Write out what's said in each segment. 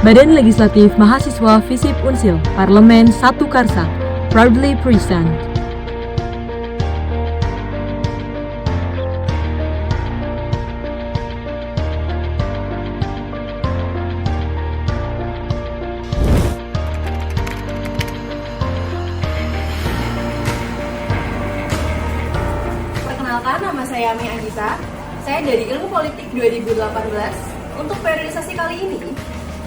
Badan Legislatif Mahasiswa Visip Unsil, Parlemen 1 Karsa, proudly present. Perkenalkan, nama saya Ami Anggita. Saya dari Ilmu Politik 2018. Untuk periodisasi kali ini,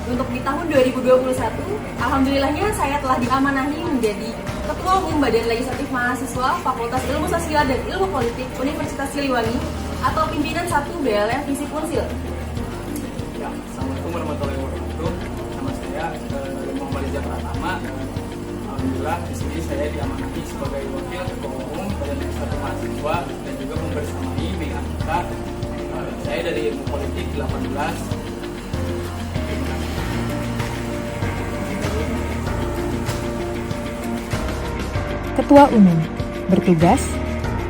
untuk di tahun 2021, alhamdulillahnya saya telah diamanahi menjadi Ketua Umum Badan Legislatif Mahasiswa Fakultas Ilmu Sosial dan Ilmu Politik Universitas Siliwangi atau pimpinan 1 BLM Visip Unsil. Ya, Assalamualaikum warahmatullahi wabarakatuh. Nama saya Muhammad Rizal Pratama. Alhamdulillah di sini saya diamanahi sebagai Wakil Ketua Umum Badan Legislatif Mahasiswa dan juga membersamai Anggita. Saya dari Ilmu Politik 18. Ketua Umum bertugas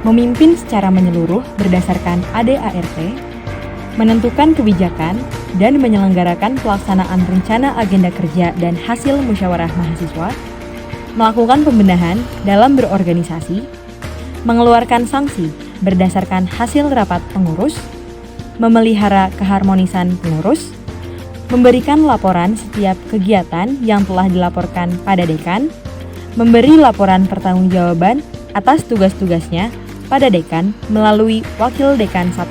memimpin secara menyeluruh berdasarkan ADART, menentukan kebijakan dan menyelenggarakan pelaksanaan rencana agenda kerja dan hasil musyawarah mahasiswa, melakukan pembenahan dalam berorganisasi, mengeluarkan sanksi berdasarkan hasil rapat pengurus, memelihara keharmonisan pengurus, memberikan laporan setiap kegiatan yang telah dilaporkan pada dekan, memberi laporan pertanggungjawaban atas tugas-tugasnya pada dekan melalui Wakil Dekan 1.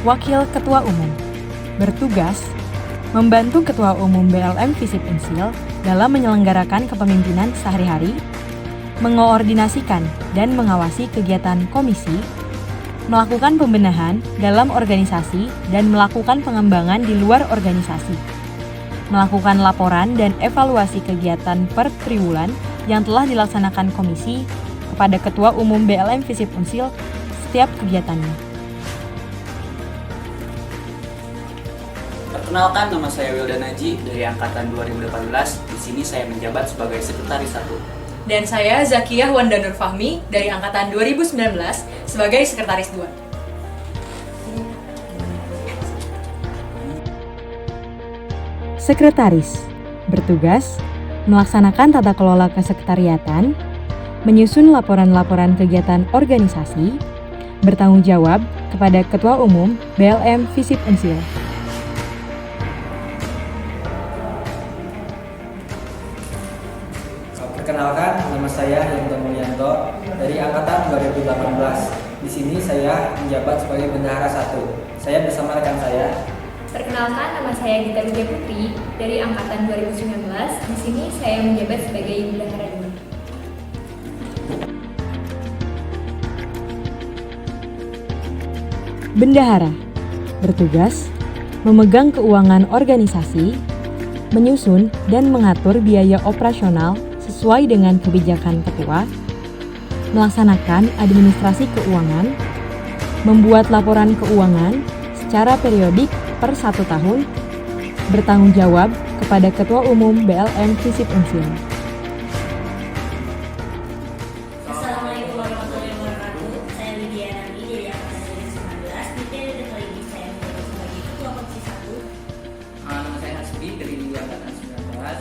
Wakil Ketua Umum bertugas membantu Ketua Umum BLM Visip Unsil dalam menyelenggarakan kepemimpinan sehari-hari, mengoordinasikan dan mengawasi kegiatan komisi, melakukan pembenahan dalam organisasi dan melakukan pengembangan di luar organisasi, melakukan laporan dan evaluasi kegiatan per triwulan yang telah dilaksanakan komisi kepada Ketua Umum BLM Visip Unsil setiap kegiatannya. Perkenalkan, nama saya Wildan Aji dari Angkatan 2018. Di sini saya menjabat sebagai Sekretaris 1. Dan saya Zakiyah Wanda Nur Fahmi dari Angkatan 2019 sebagai Sekretaris 2. Sekretaris bertugas melaksanakan tata kelola kesekretariatan, menyusun laporan-laporan kegiatan organisasi, bertanggung jawab kepada Ketua Umum BLM Visip Unsil. Perkenalkan, nama saya Yanto Mulyanto dari Angkatan 2018. Di sini saya menjabat sebagai Bendahara 1. Saya bersama rekan saya. Perkenalkan, nama saya Gita Widya Putri dari Angkatan 2019. Di sini saya menjabat sebagai Bendahara 2. Bendahara bertugas memegang keuangan organisasi, menyusun dan mengatur biaya operasional sesuai dengan kebijakan ketua, melaksanakan administrasi keuangan, membuat laporan keuangan secara periodik per 1 tahun, bertanggung jawab kepada Ketua Umum BLM Visip Unsil. Assalamualaikum warahmatullahi wabarakatuh. Saya Lydia Nani dari Angkatan 2019. Di periode kali ini saya menjabat sebagai Ketua Komisi 1. Nama saya Hasbi dari Angkatan 19. Pada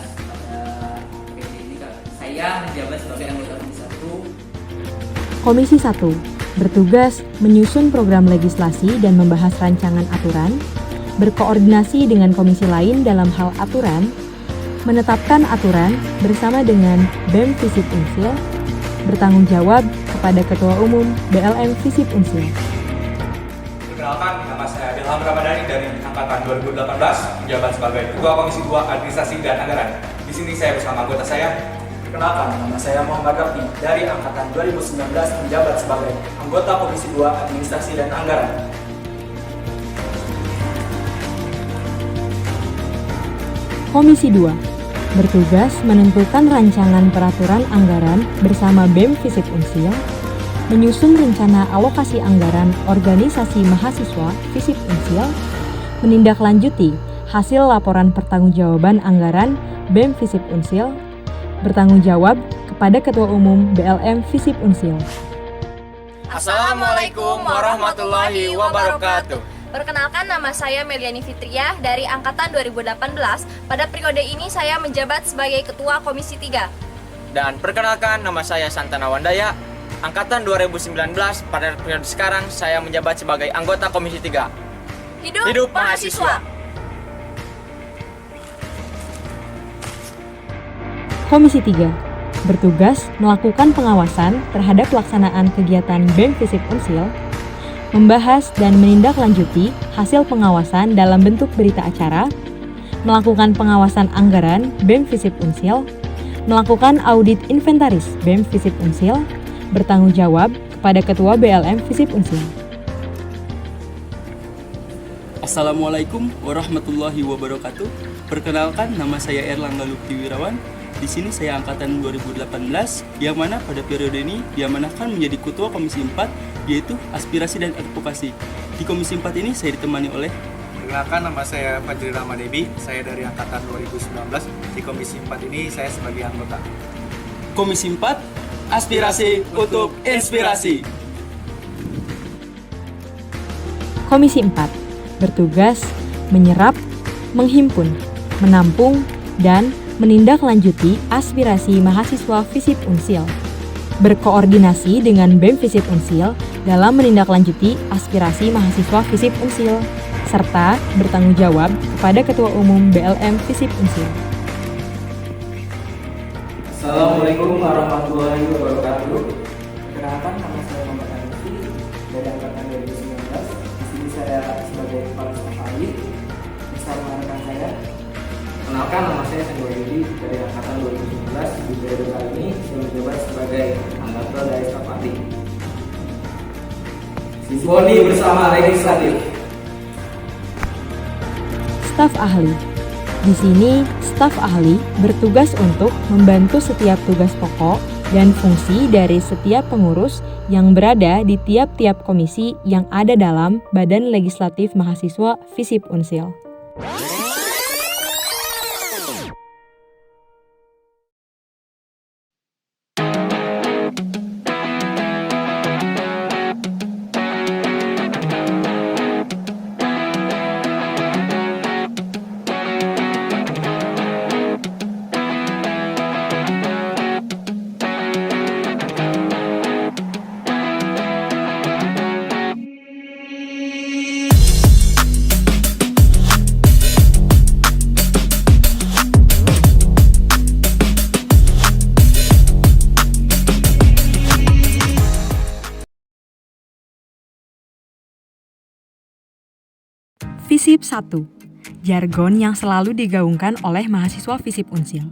periode ini saya menjabat sebagai anggota Komisi 1. Komisi 1 bertugas menyusun program legislasi dan membahas rancangan aturan, berkoordinasi dengan komisi lain dalam hal aturan, menetapkan aturan bersama dengan BEM Visip Unsil, bertanggung jawab kepada Ketua Umum BLM Visip Unsil. Perkenalkan, nama saya Ilham Ramadhani dari Angkatan 2018, menjabat sebagai Ketua Komisi 2 Administrasi dan Anggaran. Di sini saya bersama anggota saya. Perkenalkan, nama saya Muhammad Rafi dari Angkatan 2019 menjabat sebagai anggota Komisi 2 Administrasi dan Anggaran. Komisi 2 bertugas menentukan rancangan peraturan anggaran bersama BEM Visip Unsil, menyusun rencana alokasi anggaran organisasi mahasiswa Visip Unsil, menindaklanjuti hasil laporan pertanggungjawaban anggaran BEM Visip Unsil, bertanggung jawab kepada Ketua Umum BLM Visip Unsil. Assalamualaikum warahmatullahi wabarakatuh. Perkenalkan, nama saya Meliani Fitria dari Angkatan 2018. Pada periode ini saya menjabat sebagai Ketua Komisi 3. Dan perkenalkan, nama saya Santana Wandaya, Angkatan 2019. Pada periode sekarang saya menjabat sebagai anggota Komisi 3. Hidup mahasiswa! Komisi 3 bertugas melakukan pengawasan terhadap pelaksanaan kegiatan BEM FISIP Unsil, membahas dan menindaklanjuti hasil pengawasan dalam bentuk berita acara, melakukan pengawasan anggaran BEM FISIP Unsil, melakukan audit inventaris BEM FISIP Unsil, bertanggung jawab kepada Ketua BLM FISIP Unsil. Assalamualaikum warahmatullahi wabarakatuh. Perkenalkan, nama saya Erlangga Lukti Wirawan. Di sini saya angkatan 2018, yang mana pada periode ini diamanahkan menjadi Ketua Komisi 4, yaitu aspirasi dan advokasi. Di Komisi 4 ini saya ditemani oleh... Perkenalkan, nama saya Fajri Ramadebi, saya dari angkatan 2019. Di Komisi 4 ini saya sebagai anggota. Komisi 4, aspirasi untuk inspirasi. Komisi 4 bertugas menyerap, menghimpun, menampung, dan menindaklanjuti aspirasi mahasiswa FISIP Unsil, berkoordinasi dengan BEM FISIP Unsil dalam menindaklanjuti aspirasi mahasiswa FISIP Unsil, serta bertanggung jawab kepada Ketua Umum BLM FISIP Unsil. Assalamualaikum warahmatullahi wabarakatuh. Perkenalkan, nama saya Muhammad Hanifi dari angkatan 2019. Di sini saya sebagai kepala staf ahli. Bisa mengenalkan saya. Kenalkan, nama saya Senggo Yudi dari angkatan 2019. Di periode kali ini saya menjabat sebagai anggota dari staf ahli. Simfoni bersama legislatif. Staf ahli. Di sini, staf ahli bertugas untuk membantu setiap tugas pokok dan fungsi dari setiap pengurus yang berada di tiap-tiap komisi yang ada dalam Badan Legislatif Mahasiswa FISIP Unsil. FISIP 1, jargon yang selalu digaungkan oleh mahasiswa FISIP Unsil.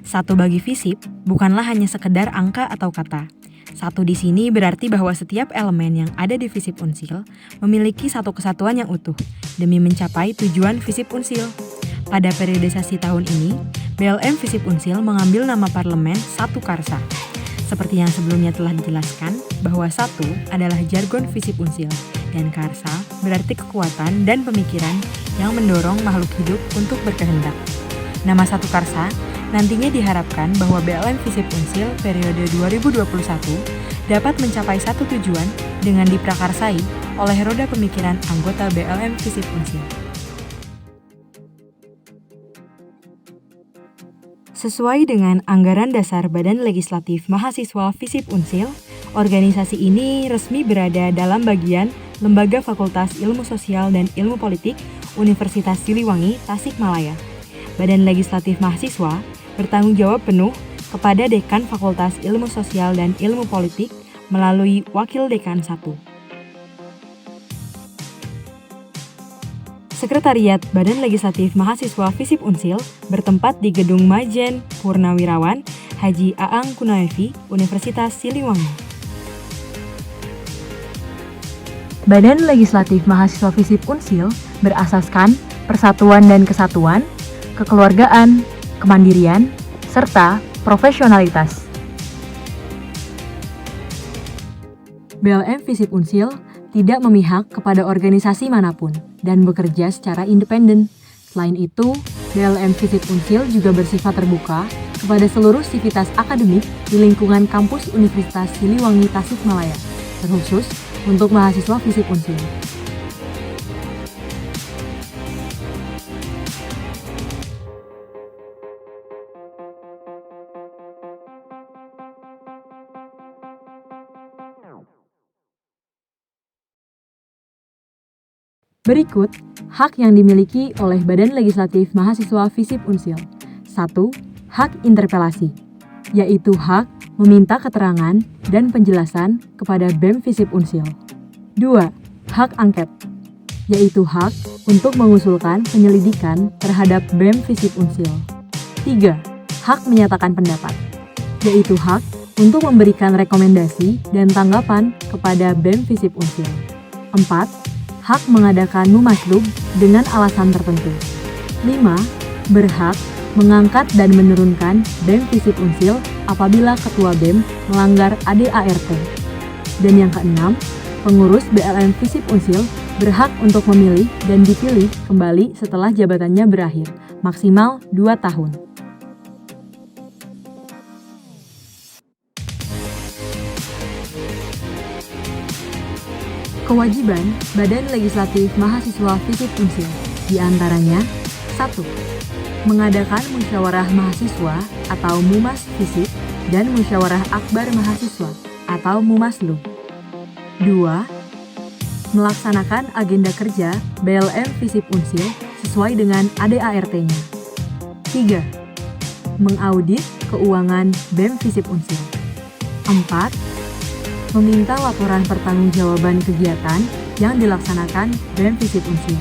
Satu bagi FISIP bukanlah hanya sekedar angka atau kata. Satu di sini berarti bahwa setiap elemen yang ada di FISIP Unsil memiliki satu kesatuan yang utuh demi mencapai tujuan FISIP Unsil. Pada periodisasi tahun ini, BLM FISIP Unsil mengambil nama parlemen Satu Karsa. Seperti yang sebelumnya telah dijelaskan, bahwa satu adalah jargon FISIP Unsil, dan karsa berarti kekuatan dan pemikiran yang mendorong makhluk hidup untuk berkehendak. Nama Satu Karsa nantinya diharapkan bahwa BLM FISIP Unsil periode 2021 dapat mencapai satu tujuan dengan diprakarsai oleh roda pemikiran anggota BLM FISIP Unsil. Sesuai dengan anggaran dasar Badan Legislatif Mahasiswa FISIP Unsil, organisasi ini resmi berada dalam bagian Lembaga Fakultas Ilmu Sosial dan Ilmu Politik Universitas Siliwangi, Tasikmalaya. Badan Legislatif Mahasiswa bertanggung jawab penuh kepada Dekan Fakultas Ilmu Sosial dan Ilmu Politik melalui Wakil Dekan 1. Sekretariat Badan Legislatif Mahasiswa FISIP Unsil bertempat di Gedung Majen Purnawirawan Haji Aang Kunaevi, Universitas Siliwangi. Badan Legislatif Mahasiswa FISIP Unsil berasaskan persatuan dan kesatuan, kekeluargaan, kemandirian, serta profesionalitas. BLM FISIP Unsil tidak memihak kepada organisasi manapun dan bekerja secara independen. Selain itu, BLM FISIP Unsil juga bersifat terbuka kepada seluruh sivitas akademik di lingkungan kampus Universitas Siliwangi Tasikmalaya, terkhusus untuk mahasiswa FISIP Unsil. Berikut hak yang dimiliki oleh Badan Legislatif Mahasiswa FISIP Unsil. 1. Hak interpelasi, yaitu hak meminta keterangan dan penjelasan kepada BEM FISIP Unsil. 2. Hak angket, yaitu hak untuk mengusulkan penyelidikan terhadap BEM FISIP Unsil. 3. Hak menyatakan pendapat, yaitu hak untuk memberikan rekomendasi dan tanggapan kepada BEM FISIP Unsil. 4. Hak mengadakan mumaslub dengan alasan tertentu. 5. Berhak mengangkat dan menurunkan BEM FISIP Unsil apabila ketua BEM melanggar ADART. Dan yang keenam, pengurus BLM FISIP Unsil berhak untuk memilih dan dipilih kembali setelah jabatannya berakhir, maksimal 2 tahun. Kewajiban Badan Legislatif Mahasiswa FISIP Unsil diantaranya 1. Mengadakan musyawarah mahasiswa atau Mumas FISIP dan musyawarah akbar mahasiswa atau Mumaslub. 2. Melaksanakan agenda kerja BLM FISIP Unsil sesuai dengan ADART-nya. 3. Mengaudit keuangan BEM FISIP Unsil. 4. Meminta laporan pertanggungjawaban kegiatan yang dilaksanakan BEM FISIP Unsil.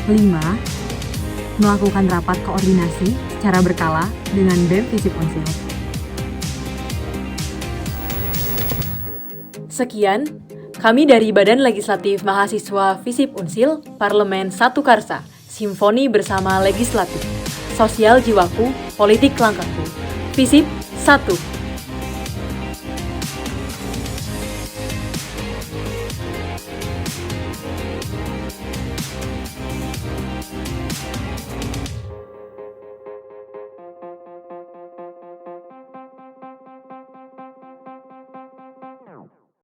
5. Melakukan rapat koordinasi secara berkala dengan BEM FISIP Unsil. Sekian, kami dari Badan Legislatif Mahasiswa FISIP Unsil, Parlemen 1 Karsa, Simfoni bersama Legislatif, Sosial Jiwaku, Politik Langkahku, FISIP 1.